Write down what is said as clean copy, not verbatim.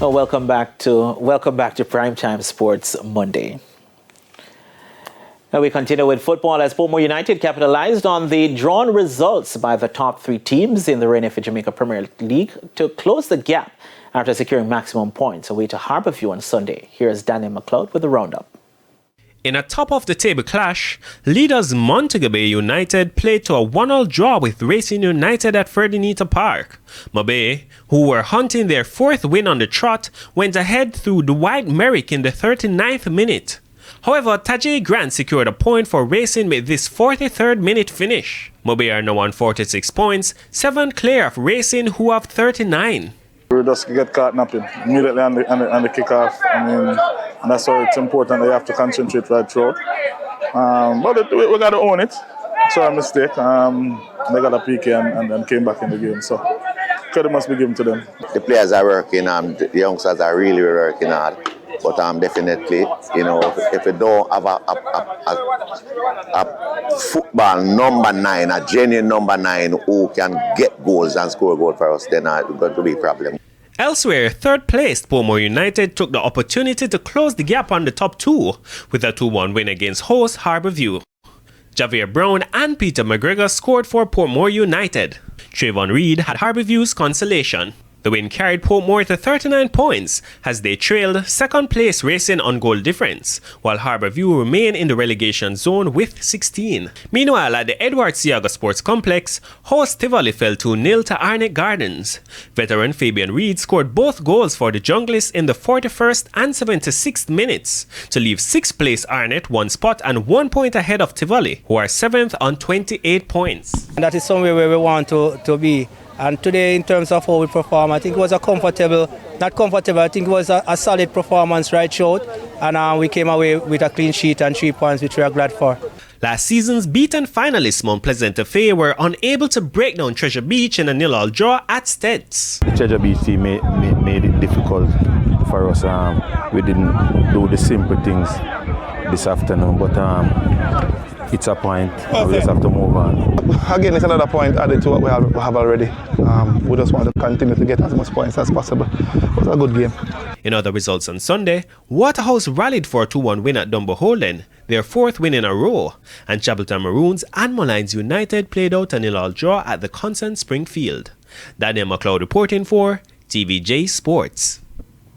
Well, welcome back to Primetime Sports Monday. Now we continue with football as Portmore United capitalized on the drawn results by the top three teams in the reigning Jamaica Premier League to close the gap after securing maximum points away to Harbourview on Sunday. Here's Daniel McLeod with the roundup. In a top-of-the-table clash, leaders Montego Bay United played to a 1-1 draw with Racing United at Ferdinand Park. Mobay, who were hunting their fourth win on the trot, went ahead through Dwight Merrick in the 39th minute. However, Tajay Grant secured a point for Racing with this 43rd minute finish. Mobay are now on 46 points, 7 clear of Racing, who have 39. We just get caught napping immediately on the kickoff. I mean, and that's why it's important that you have to concentrate right through. But we got to own it. It's our mistake. They got a PK and then came back in the game. So credit must be given to them. The players are working. The youngsters are really working hard. But definitely, you know, if you don't have a football number 9, a genuine number 9 who can get goals and score goals for us, then it's going to be a problem. Elsewhere, third-placed Portmore United took the opportunity to close the gap on the top two with a 2-1 win against host Harbourview. Javier Brown and Peter McGregor scored for Portmore United. Trayvon Reed had Harbourview's consolation. The win carried Portmore to 39 points as they trailed second-place Racing on goal difference, while Harbourview remain in the relegation zone with 16. Meanwhile, at the Edward Seaga Sports Complex, host Tivoli fell 2-0 to Arnett Gardens. Veteran Fabian Reed scored both goals for the Junglists in the 41st and 76th minutes to leave 6th place Arnett 1 spot and 1 point ahead of Tivoli, who are 7th on 28 points. And that is somewhere where we want to be. And today, in terms of how we perform, I think it was I think it was a solid performance right short. And we came away with a clean sheet and 3 points, which we are glad for. Last season's beaten finalists Mount Pleasant FA were unable to break down Treasure Beach in a 0-0 draw at Steads. The Treasure Beach team made it difficult for us. We didn't do the simple things this afternoon, but it's a point. We just have to move on. Again, it's another point added to what we have already. We just want to continue to get as much points as possible. It was a good game. In other results on Sunday, Waterhouse rallied for a 2-1 win at Dumbo Holden, their 4th win in a row, and Chapeltown Maroons and Molynes United played out a 0-0 draw at the Constant Springfield. Daniel McLeod reporting for TVJ Sports.